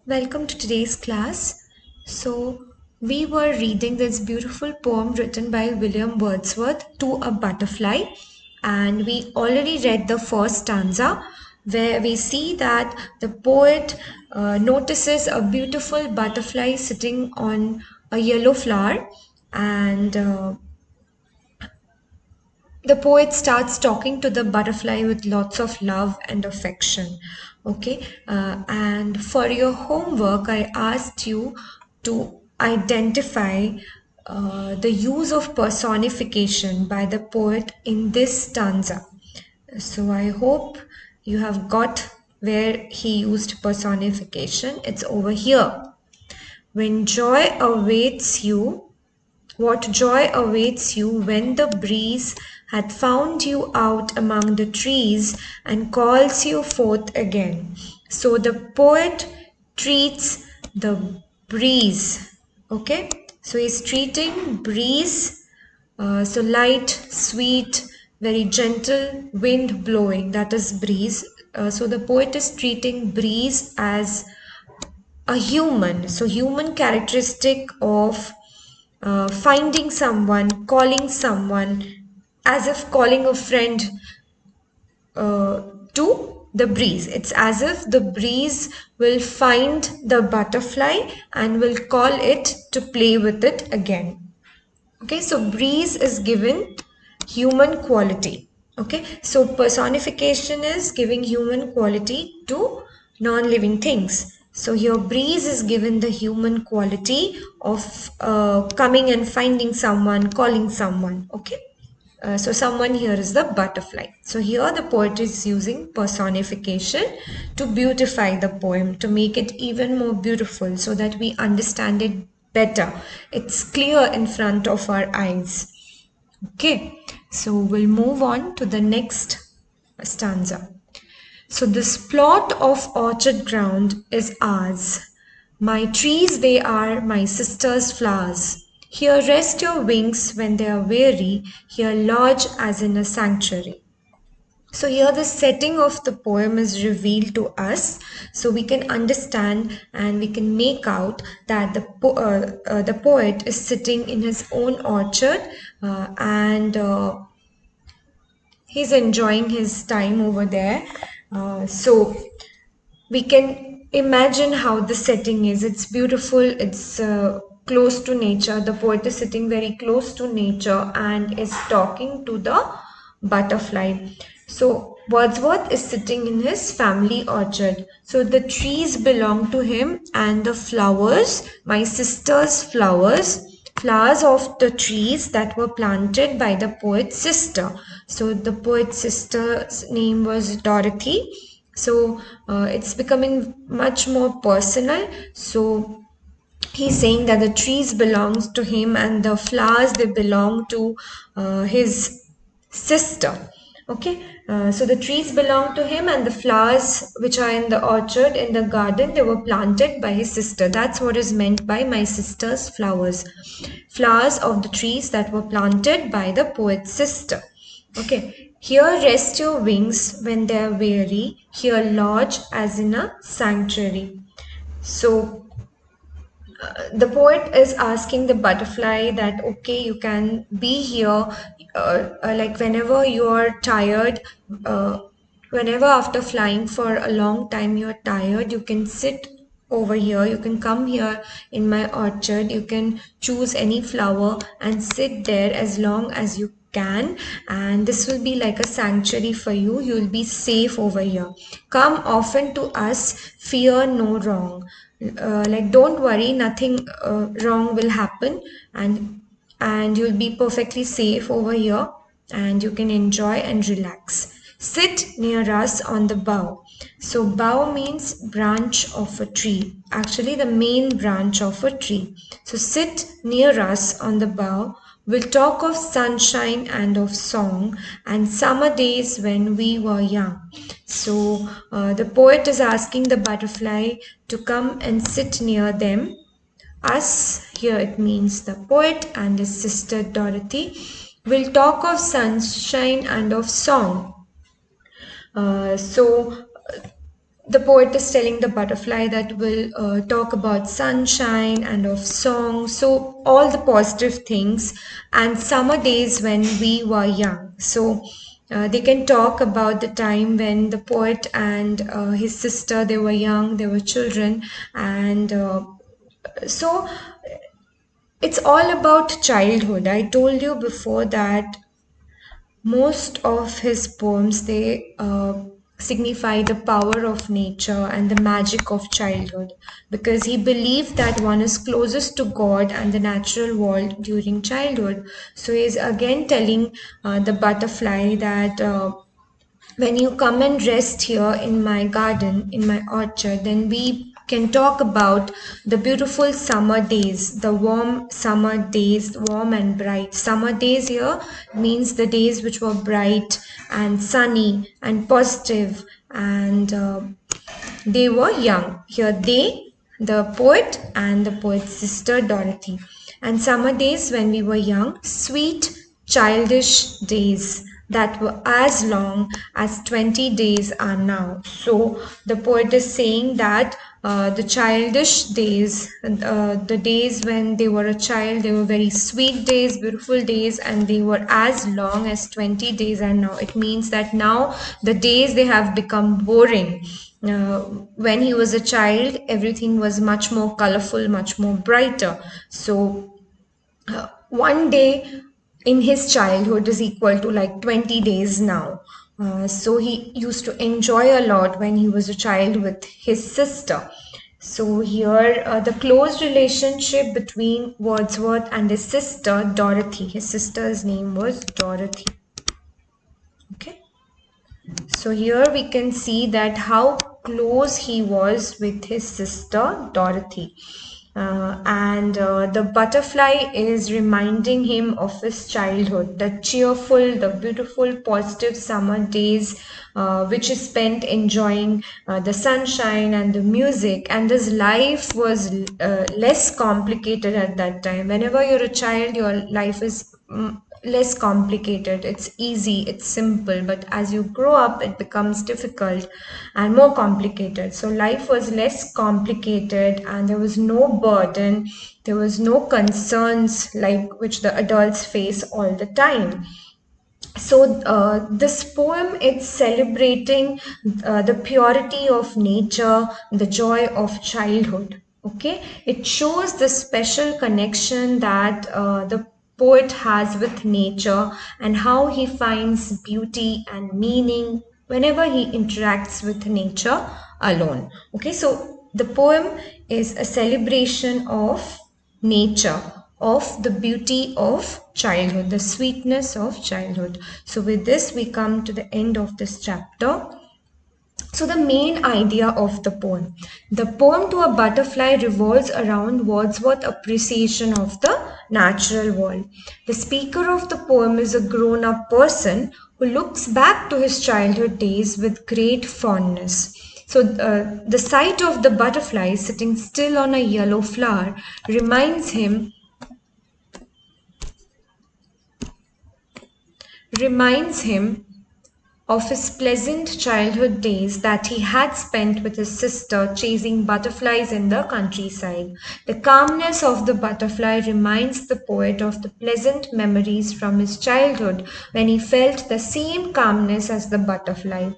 Welcome to today's class. We were reading this beautiful poem written by William Wordsworth, To a Butterfly, and we already read the first stanza where we see that the poet notices a beautiful butterfly sitting on a yellow flower, and the poet starts talking to the butterfly with lots of love and affection. Okay, and for your homework I asked you to identify the use of personification by the poet in this stanza. So I hope you have got where he used personification. It's over here. When joy awaits you, what joy awaits you when the breeze hath found you out among the trees and calls you forth again. So the poet treats the breeze. Okay, so he's treating breeze, so light, sweet, very gentle wind blowing, that is breeze. So the poet is treating breeze as a human, so human characteristic of finding someone, calling someone, as if calling a friend to the breeze. It's as if the breeze will find the butterfly and will call it to play with it again. Okay, so breeze is given human quality. Okay, so personification is giving human quality to non-living things. So here breeze is given the human quality of coming and finding someone, calling someone. Okay, so someone here is the butterfly. So here the poet is using personification to beautify the poem, to make it even more beautiful so that we understand it better. It's clear in front of our eyes. Okay, so we'll move on to the next stanza. So this plot of orchard ground is ours. My trees they are, my sister's flowers. Here rest your wings when they are weary, here lodge as in a sanctuary. So here the setting of the poem is revealed to us, so we can understand and we can make out that the poet is sitting in his own orchard, and he's enjoying his time over there. So we can imagine how the setting is. It's beautiful, it's close to nature. The poet is sitting very close to nature and is talking to the butterfly. So Wordsworth is sitting in his family orchard. So the trees belong to him and the flowers, my sister's flowers of the trees that were planted by the poet's sister. So the poet's sister's name was Dorothy. So it's becoming much more personal. So he's saying that the trees belongs to him and the flowers they belong to his sister. Okay, so the trees belong to him and the flowers which are in the orchard in the garden they were planted by his sister. That's what is meant by my sister's flowers of the trees that were planted by the poet's sister. Okay, here rest your wings when they are weary, here lodge as in a sanctuary. So the poet is asking the butterfly that okay, you can be here, like whenever you are tired, uh, whenever after flying for a long time you're tired, you can sit over here, you can come here in my orchard, you can choose any flower and sit there as long as you can, and this will be like a sanctuary for you. You will be safe over here. Come often to us, fear no wrong. Like don't worry, nothing wrong will happen, and you'll be perfectly safe over here, and you can enjoy and relax. Sit near us on the bough. So bough means branch of a tree, actually the main branch of a tree. So sit near us on the bough. We'll talk of sunshine and of song and summer days when we were young. So the poet is asking the butterfly to come and sit near them. Us, here it means the poet and his sister Dorothy, will talk of sunshine and of song. So the poet is telling the butterfly that will talk about sunshine and of song, so all the positive things, and summer days when we were young. So they can talk about the time when the poet and his sister, they were young, they were children, and so it's all about childhood. I told you before that most of his poems, they signify the power of nature and the magic of childhood, because he believed that one is closest to God and the natural world during childhood. So he's again telling the butterfly that when you come and rest here in my garden, in my orchard, then we can talk about the beautiful summer days, the warm summer days, warm and bright. Summer days here means the days which were bright and sunny and positive, and they were young. Here they, the poet and the poet's sister Dorothy. And summer days when we were young, sweet, childish days that were as long as 20 days are now. So the poet is saying that the childish days, the days when they were a child, they were very sweet days, beautiful days, and they were as long as 20 days are now. It means that now the days, they have become boring. When he was a child, everything was much more colorful, much more brighter. So one day in his childhood is equal to like 20 days now. So he used to enjoy a lot when he was a child with his sister. So here, the close relationship between Wordsworth and his sister Dorothy. His sister's name was Dorothy. Okay. So here we can see that how close he was with his sister Dorothy. And the butterfly is reminding him of his childhood, the cheerful, the beautiful, positive summer days which he spent enjoying the sunshine and the music. And his life was less complicated at that time. Whenever you're a child, your life is less complicated, it's easy, it's simple, but as you grow up it becomes difficult and more complicated. So life was less complicated and there was no burden, there was no concerns like which the adults face all the time. So this poem, it's celebrating the purity of nature, the joy of childhood. Okay, it shows the special connection that the poet has with nature and how he finds beauty and meaning whenever he interacts with nature alone. Okay, so the poem is a celebration of nature, of the beauty of childhood, the sweetness of childhood. So with this, we come to the end of this chapter. So the main idea of the poem. The poem To a Butterfly revolves around Wordsworth's appreciation of the natural world. The speaker of the poem is a grown-up person who looks back to his childhood days with great fondness. So the sight of the butterfly sitting still on a yellow flower reminds him of his pleasant childhood days that he had spent with his sister chasing butterflies in the countryside. The calmness of the butterfly reminds the poet of the pleasant memories from his childhood when he felt the same calmness as the butterfly.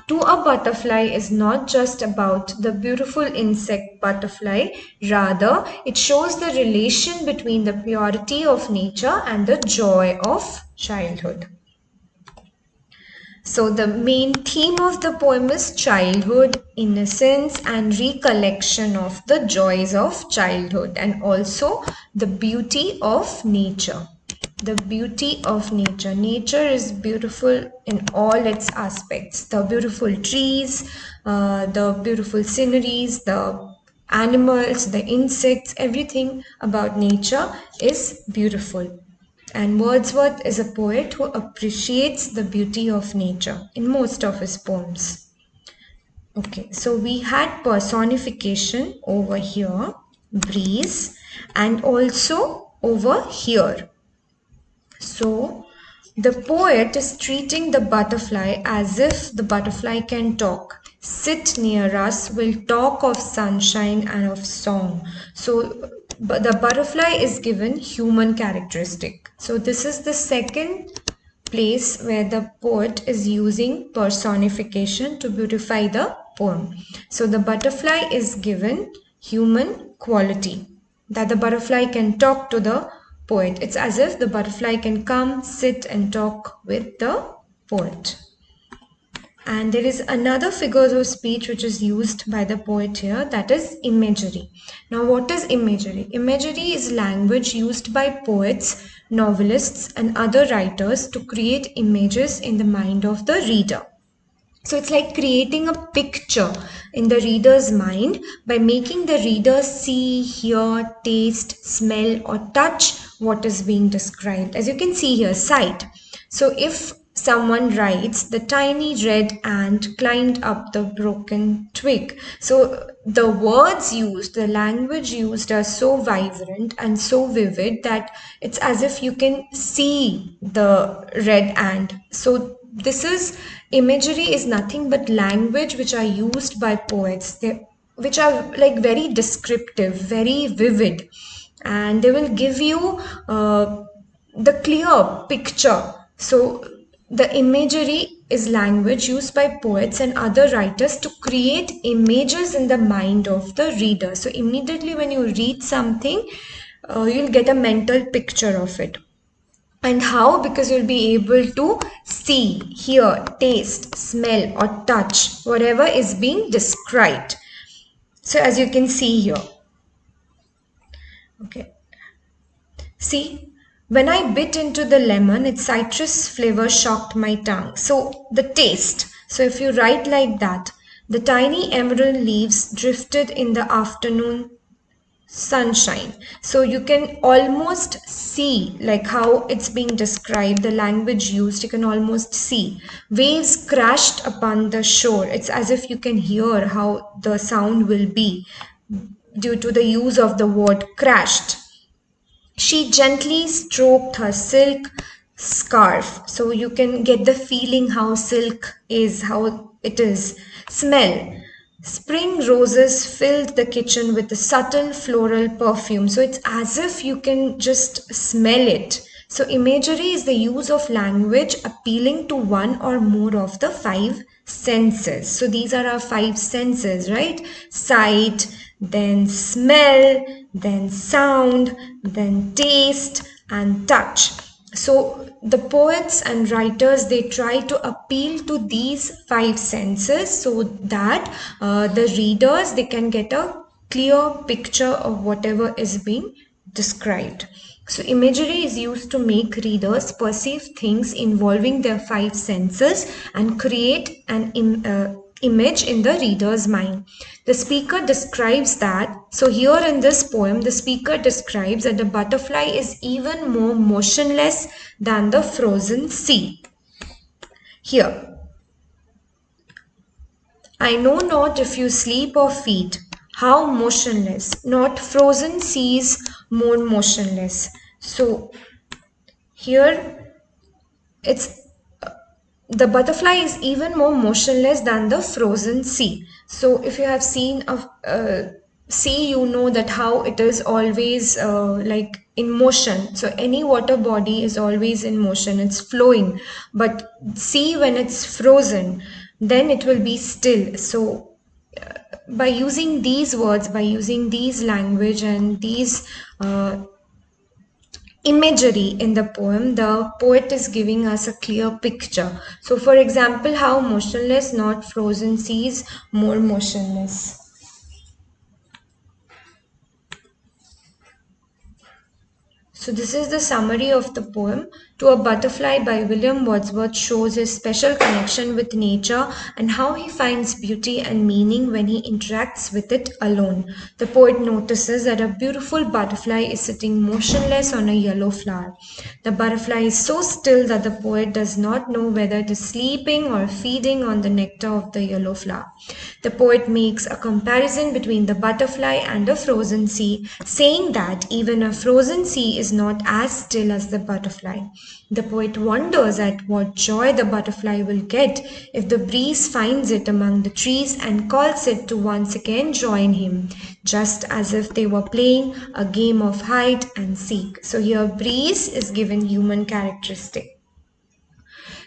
To a Butterfly is not just about the beautiful insect butterfly, rather, it shows the relation between the purity of nature and the joy of childhood. So the main theme of the poem is childhood, innocence and recollection of the joys of childhood and also the beauty of nature. The beauty of nature. Nature is beautiful in all its aspects. The beautiful trees, the beautiful sceneries, the animals, the insects, everything about nature is beautiful. And Wordsworth is a poet who appreciates the beauty of nature in most of his poems. Okay, so we had personification over here, breeze, and also over here. So the poet is treating the butterfly as if the butterfly can talk. sit near us, will talk of sunshine and of song. So the butterfly is given human characteristic. So this is the second place where the poet is using personification to beautify the poem. So the butterfly is given human quality, that the butterfly can talk to the poet. It's as if the butterfly can come, sit and talk with the poet. And there is another figure of speech which is used by the poet here, that is imagery. Now, what is imagery? Imagery is language used by poets, novelists, and other writers to create images in the mind of the reader. So it's like creating a picture in the reader's mind by making the reader see, hear, taste, smell, or touch what is being described. As you can see here, sight. So if someone writes, the tiny red ant climbed up the broken twig. So the words used, the language used are so vibrant and so vivid that it's as if you can see the red ant. So this is imagery is nothing but language which are used by poets, which are like very descriptive, very vivid, and they will give you the clear picture. So the imagery is language used by poets and other writers to create images in the mind of the reader. So immediately when you read something, you'll get a mental picture of it. And how? Because you'll be able to see, hear, taste, smell, or touch whatever is being described. So as you can see here. Okay. See, when I bit into the lemon, its citrus flavor shocked my tongue. So the taste. So if you write like that, the tiny emerald leaves drifted in the afternoon sunshine. So you can almost see like how it's being described, the language used, you can almost see. Waves crashed upon the shore. It's as if you can hear how the sound will be due to the use of the word crashed. She gently stroked her silk scarf. So you can get the feeling how silk is, how it is. Smell. Spring roses filled the kitchen with a subtle floral perfume. So it's as if you can just smell it. So imagery is the use of language appealing to one or more of the five senses. So these are our five senses, right? Sight, then smell, then sound, then taste and touch. So the poets and writers, they try to appeal to these five senses so that the readers, they can get a clear picture of whatever is being described. So imagery is used to make readers perceive things involving their five senses and create an image in the reader's mind. The speaker describes that, so here in this poem, the speaker describes that the butterfly is even more motionless than the frozen sea. Here, I know not if you sleep or feed, how motionless, not frozen seas more motionless. So here it's the butterfly is even more motionless than the frozen sea. So if you have seen a sea, you know that how it is always like in motion. So any water body is always in motion, it's flowing. But sea, when it's frozen, then it will be still. So by using these words, by using these language and these imagery in the poem, the poet is giving us a clear picture. So for example, how motionless, not frozen seas, more motionless. So this is the summary of the poem. To a Butterfly by William Wordsworth shows his special connection with nature and how he finds beauty and meaning when he interacts with it alone. The poet notices that a beautiful butterfly is sitting motionless on a yellow flower. The butterfly is so still that the poet does not know whether it is sleeping or feeding on the nectar of the yellow flower. The poet makes a comparison between the butterfly and a frozen sea, saying that even a frozen sea is not as still as the butterfly. The poet wonders at what joy the butterfly will get if the breeze finds it among the trees and calls it to once again join him, just as if they were playing a game of hide and seek. So here breeze is given human characteristic.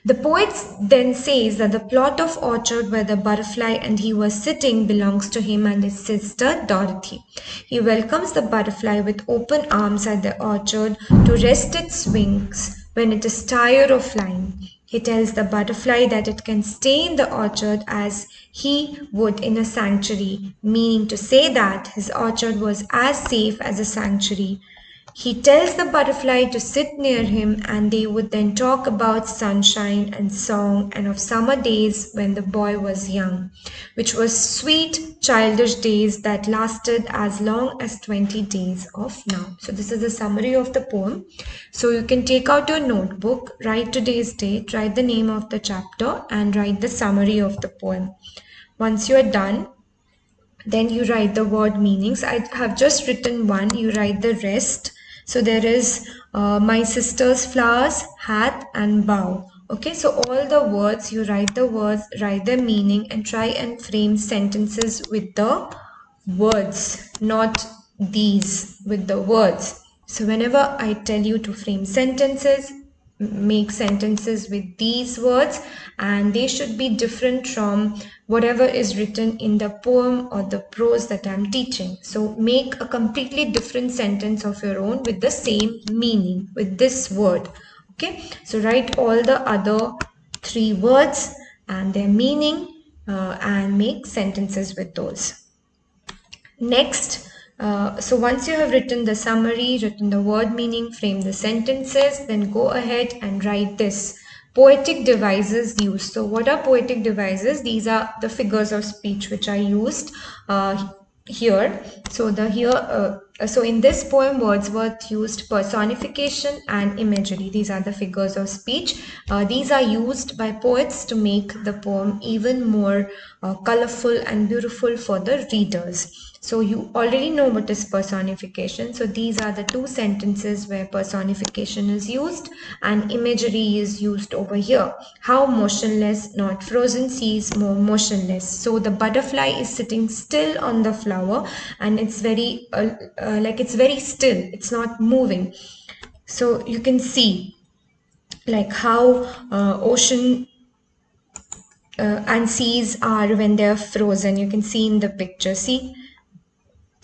The poet then says that the plot of orchard where the butterfly and he was sitting belongs to him and his sister Dorothy. He welcomes the butterfly with open arms at the orchard to rest its wings when it is tired of flying. He tells the butterfly that it can stay in the orchard as he would in a sanctuary, meaning to say that his orchard was as safe as a sanctuary. He tells the butterfly to sit near him, and they would then talk about sunshine and song and of summer days when the boy was young, which was sweet, childish days that lasted as long as 20 days of now. So, this is the summary of the poem. So, you can take out your notebook, write today's date, write the name of the chapter, and write the summary of the poem. Once you are done, then you write the word meanings. I have just written one, you write the rest. So there is my sister's flowers, hat and bow. Okay, so all the words, you write the words, write the meaning and try and frame sentences with the words, not these, with the words. So whenever I tell you to frame sentences, make sentences with these words, and they should be different from whatever is written in the poem or the prose that I'm teaching. So make a completely different sentence of your own with the same meaning with this word. Okay, so write all the other 3 words and their meaning and make sentences with those. Next, so once you have written the summary, written the word meaning, frame the sentences, then go ahead and write this. Poetic devices used. So what are poetic devices? These are the figures of speech which I used here. So so in this poem, Wordsworth used personification and imagery. These are the figures of speech. These are used by poets to make the poem even more colorful and beautiful for the readers. So you already know what is personification. So these are the 2 sentences where personification is used and imagery is used over here. How motionless, not frozen seas, more motionless. So the butterfly is sitting still on the flower and it's very it's very still. It's not moving. So you can see like how ocean and seas are when they're frozen. You can see in the picture. See,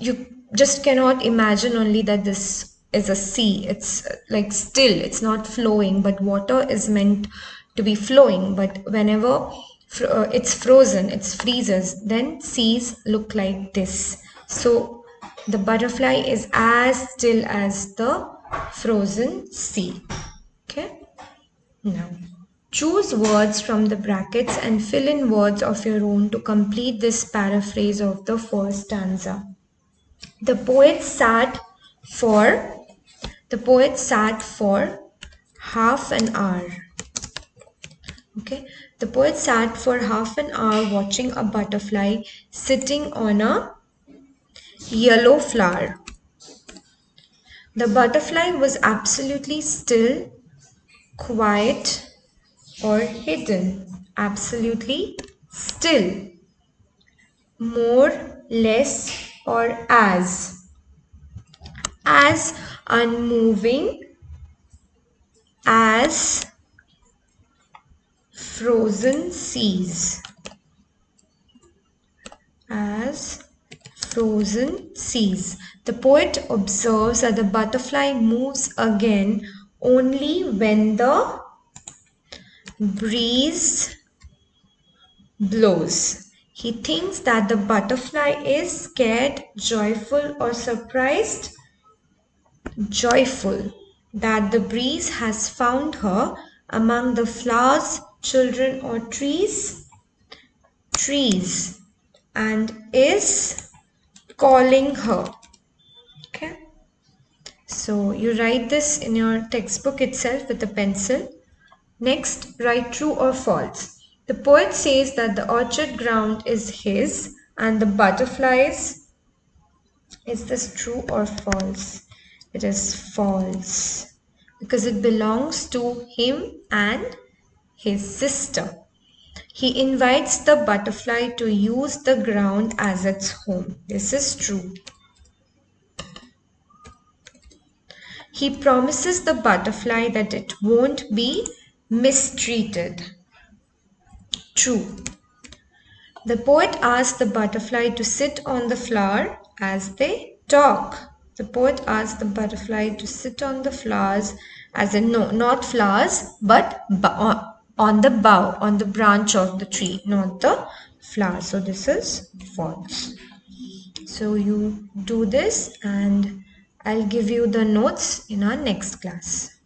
you just cannot imagine only that this is a sea. It's like still, it's not flowing, but water is meant to be flowing. But whenever it's frozen, it freezes, then seas look like this. So the butterfly is as still as the frozen sea. Okay, now choose words from the brackets and fill in words of your own to complete this paraphrase of the first stanza. The poet sat for half an hour. Okay, the poet sat for half an hour watching a butterfly sitting on a yellow flower. The butterfly was absolutely still, quiet, or hidden. Absolutely still. More, less, or as unmoving as frozen seas, as frozen seas. The poet observes that the butterfly moves again only when the breeze blows. He thinks that the butterfly is scared, joyful, or surprised. Joyful that the breeze has found her among the flowers, children, or trees, and is calling her. Okay, so you write this in your textbook itself with a pencil. Next, write true or false. The poet says that the orchard ground is his and the butterflies. Is this true or false? It is false. because it belongs to him and his sister. He invites the butterfly to use the ground as its home. This is true. He promises the butterfly that it won't be mistreated. True. The poet asks the butterfly to sit on the flower as they talk. The poet asks the butterfly to sit on the flowers, as in, no, not flowers, but on the bough, on the branch of the tree, not the flower. So this is false. So you do this and I'll give you the notes in our next class.